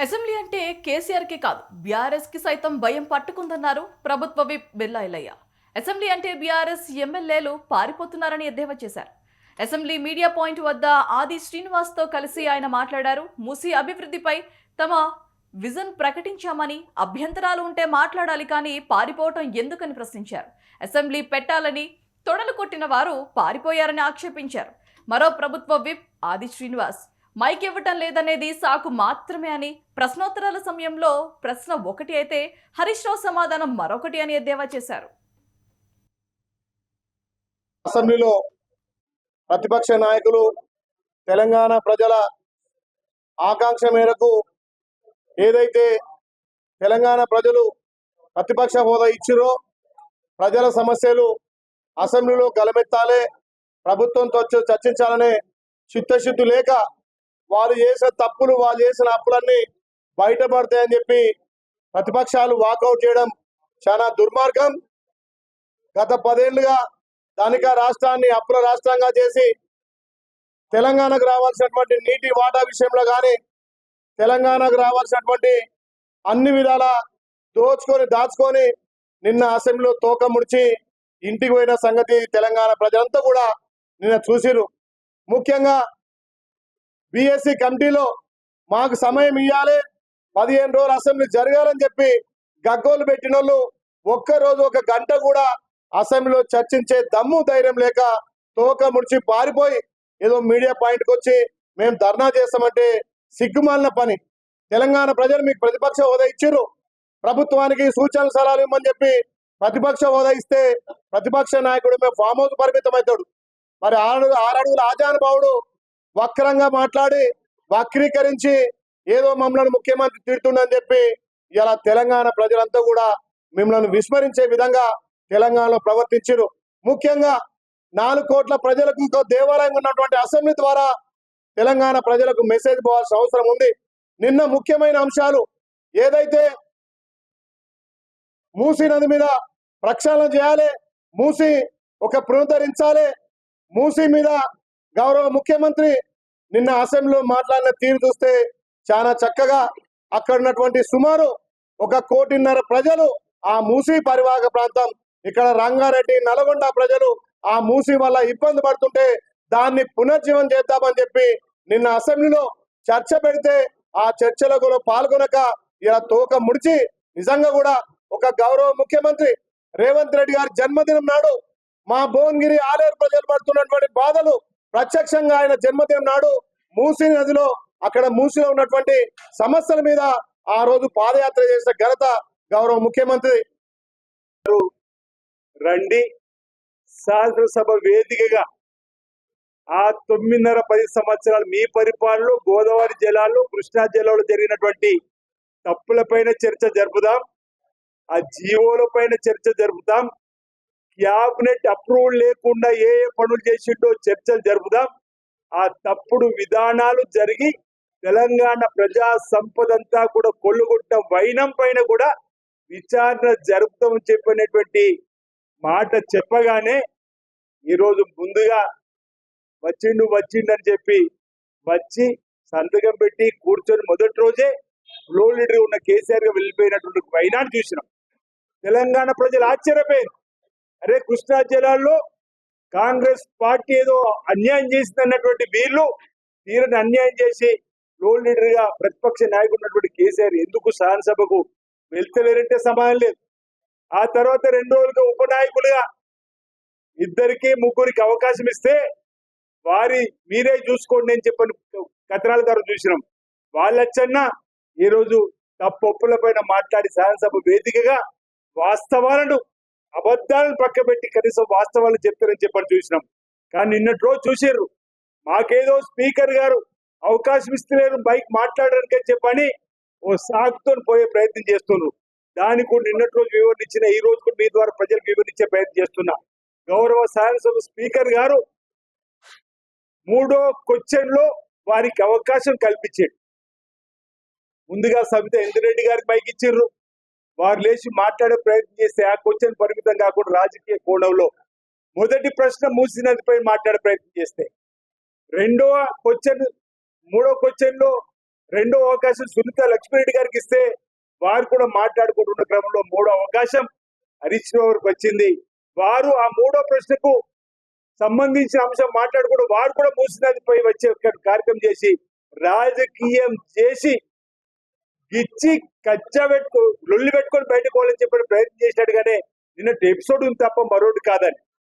Assembly అంటే కేసీఆర్కి కాదు బీఆర్ఎస్కి సైతం భయం పట్టుకుందన్నారు ప్రభుత్వ విప్ బిర్లా ఎల్లయ్య. అసెంబ్లీ అంటే బీఆర్ఎస్ ఎమ్మెల్యేలు పారిపోతున్నారని ఎద్దేవా చేశారు. అసెంబ్లీ మీడియా పాయింట్ వద్ద ఆది శ్రీనివాస్తో కలిసి ఆయన మాట్లాడారు. మూసీ అభివృద్ధిపై తమ విజన్ ప్రకటించామని, అభ్యంతరాలు ఉంటే మాట్లాడాలి కానీ పారిపోవటం ఎందుకని ప్రశ్నించారు. అసెంబ్లీ పెట్టాలని తొడలు కొట్టిన వారు పారిపోయారని ఆక్షేపించారు. మరో ప్రభుత్వ విప్ ఆది శ్రీనివాస్ మైక్ ఇవ్వటం లేదనేది సాకు మాత్రమే అని, ప్రశ్నోత్తరాల సమయంలో ప్రశ్న ఒకటి అయితే హరీష్ రావు సమాధానం మరొకటి అని ఎద్దేవా చేశారు. అసెంబ్లీలో ప్రతిపక్ష నాయకులు తెలంగాణ ప్రజల ఆకాంక్ష మేరకు ఏదైతే తెలంగాణ ప్రజలు ప్రతిపక్ష హోదా ఇచ్చిరో, ప్రజల సమస్యలు అసెంబ్లీలో గలమెత్తాలే, ప్రభుత్వంతో చర్చించాలనే చిత్తశుద్ధి లేక వాళ్ళు చేసిన తప్పులు, వాళ్ళు చేసిన అప్పులన్నీ బయటపడతాయని చెప్పి ప్రతిపక్షాలు వాకౌట్ చేయడం చాలా దుర్మార్గం. గత 10 ఏళ్లుగా ధనిక రాష్ట్రాన్ని అప్పుల రాష్ట్రంగా చేసి తెలంగాణకు రావాల్సినటువంటి నీటి వాటా విషయంలో కానీ, తెలంగాణకు రావాల్సినటువంటి అన్ని విధాల దాచుకొని నిన్న అసెంబ్లీలో తోక ముడిచి ఇంటికి పోయిన సంగతి తెలంగాణ ప్రజలంతా కూడా నిన్న చూసిరు. ముఖ్యంగా బీఎస్సీ కమిటీలో మాకు సమయం ఇవ్వాలి, 15 రోజులు అసెంబ్లీ జరగాలని చెప్పి గగ్గోలు పెట్టిన వాళ్ళు ఒక్కరోజు 1 గంట కూడా అసెంబ్లీలో చర్చించే దమ్ము ధైర్యం లేక తోక ముడిచి పారిపోయి ఏదో మీడియా పాయింట్కి వచ్చి మేము ధర్నా చేస్తామంటే సిగ్గుమాలిన పని. తెలంగాణ ప్రజలు మీకు ప్రతిపక్ష హోదా ఇచ్చిర్రు, ప్రభుత్వానికి సూచనలు సలహాలు ఇవ్వమని చెప్పి ప్రతిపక్ష హోదా ఇస్తే ప్రతిపక్ష నాయకుడు మేము ఫామ్ హౌస్ పరిమితం అవుతాడు. మరి 6 అడుగుల ఆజానుభావుడు వక్రంగా మాట్లాడి వక్రీకరించి ఏదో మమ్మల్ని ముఖ్యమంత్రి తిడుతుండని చెప్పి ఇలా తెలంగాణ ప్రజలంతా కూడా మిమ్మల్ని విస్మరించే విధంగా తెలంగాణలో ప్రవర్తించారు. ముఖ్యంగా 4 కోట్ల ప్రజలకు ఇంకో దేవాలయం ఉన్నటువంటి అసెంబ్లీ ద్వారా తెలంగాణ ప్రజలకు మెసేజ్ పోవాల్సిన అవసరం ఉంది. నిన్న ముఖ్యమైన అంశాలు ఏదైతే మూసీ నది మీద ప్రక్షాళన చేయాలి, మూసీ ఒక పునరుద్ధరించాలి, మూసీ మీద గౌరవ ముఖ్యమంత్రి నిన్న అసెంబ్లీలో మాట్లాడిన తీరు చూస్తే చాలా చక్కగా అక్కడ ఉన్నటువంటి సుమారు 1.5 కోటి ప్రజలు ఆ మూసీ పరివాహక ప్రాంతం, ఇక్కడ రంగారెడ్డి, నల్గొండ ప్రజలు ఆ మూసీ వల్ల ఇబ్బంది పడుతుంటే దాన్ని పునర్జీవం చేద్దామని చెప్పి నిన్న అసెంబ్లీలో చర్చ పెడితే ఆ చర్చలో కూడా పాల్గొనక ఇలా తోక ముడిచి నిజంగా కూడా ఒక గౌరవ ముఖ్యమంత్రి రేవంత్ రెడ్డి గారి జన్మదినం నాడు మా భువనగిరి ఆలేరు ప్రజలు పడుతున్నటువంటి బాధలు ప్రత్యక్షంగా ఆయన జన్మదినం నాడు మూసీ నదిలో అక్కడ మూసీలో ఉన్నటువంటి సమస్యల మీద ఆ రోజు పాదయాత్ర చేసిన ఘనత గౌరవ ముఖ్యమంత్రి. రండి, శాసనసభ వేదికగా ఆ 9.5-10 సంవత్సరాలు మీ పరిపాలనలో గోదావరి జిల్లాలో, కృష్ణా జిల్లాలో జరిగినటువంటి తప్పులపైన చర్చ జరుపుదాం, ఆ జీవోల పైన చర్చ జరుపుదాం, క్యాబినెట్ అప్రూవల్ లేకుండా ఏ పనులు చేసిండో చర్చలు జరుపుదాం. ఆ తప్పుడు విధానాలు జరిగి తెలంగాణ ప్రజా సంపదంతా కూడా కొల్లుగొట్టిన వైనం పైన కూడా విచారణ జరుపుతామని చెప్పినటువంటి మాట చెప్పగానే ఈరోజు ముందుగా వచ్చిండని చెప్పి వచ్చి సంతకం పెట్టి కూర్చొని మొదటి రోజే ఫ్లో లీడర్ ఉన్న కేసీఆర్ గా వెళ్ళిపోయినటువంటి వైనాన్ని చూసినాం. తెలంగాణ ప్రజలు ఆశ్చర్యపోయారు. అరే, కృష్ణా జిల్లాలో కాంగ్రెస్ పార్టీ ఏదో అన్యాయం చేసింది అన్నటువంటి వీళ్ళు తీరని అన్యాయం చేసి ఫ్లో లీడర్ గా ప్రతిపక్ష నాయకుడు ఉన్నటువంటి కేసీఆర్ ఎందుకు శాసనసభకు వెళ్తలేరంటే సమానం లేదు. ఆ తర్వాత 2 రోజులుగా ఉపనాయకులుగా 2-3 అవకాశం ఇస్తే మీరే చూసుకోండి అని చెప్పని కథనాల ద్వారా చూసినాం. వాళ్ళచ్చన్నా ఈరోజు తప్పొప్పుల పైన మాట్లాడి శాసనసభ వేదికగా వాస్తవాలను, అబద్ధాలను పక్క పెట్టి కనీసం వాస్తవాలు చెప్తారని చెప్పని చూసినాం. కానీ నిన్నటి రోజు చూసారు, మాకేదో స్పీకర్ గారు అవకాశం ఇస్తలేరు బైక్ మాట్లాడడానికి అని చెప్పని ఓ సాగుతో పోయే ప్రయత్నం చేస్తున్నారు. దానికి కూడా నిన్నటి రోజు వివరణ ఇచ్చిన, ఈ రోజు కూడా మీ ద్వారా ప్రజలకు వివరించే ప్రయత్నం చేస్తున్నా. గౌరవ శాసనసభ స్పీకర్ గారు 3వ క్వశ్చన్ లో వారికి అవకాశం కల్పించాడు. ముందుగా సబితా ఇంద్రెడ్డి గారికి మైక్ ఇచ్చిర్రు, వారు లేచి మాట్లాడే ప్రయత్నం చేస్తే ఆ క్వశ్చన్ పరిమితం కాకుండా రాజకీయ కోణంలో మొదటి ప్రశ్న మూసీ నదిపై మాట్లాడే ప్రయత్నం చేస్తే, 2వ క్వశ్చన్ 3వ క్వశ్చన్ లో రెండో అవకాశం సునీత లక్ష్మిరెడ్డి గారికి ఇస్తే వారు కూడా మాట్లాడుకుంటున్న క్రమంలో మూడో అవకాశం హరీష్ రావు గారికి వచ్చింది. వారు ఆ మూడో ప్రశ్నకు సంబంధించిన అంశం మాట్లాడుకుంటూ వారు కూడా మూసినదిపై వచ్చే కార్యక్రమం చేసి రాజకీయం చేసి గిచ్చి లొల్లి పెట్టుకొని బయటకు పోవాలని చెప్పిన ప్రయత్నం చేసినట్టుగానే నిన్నటి ఎపిసోడ్ ఉంది తప్ప మరొకటి కాదని.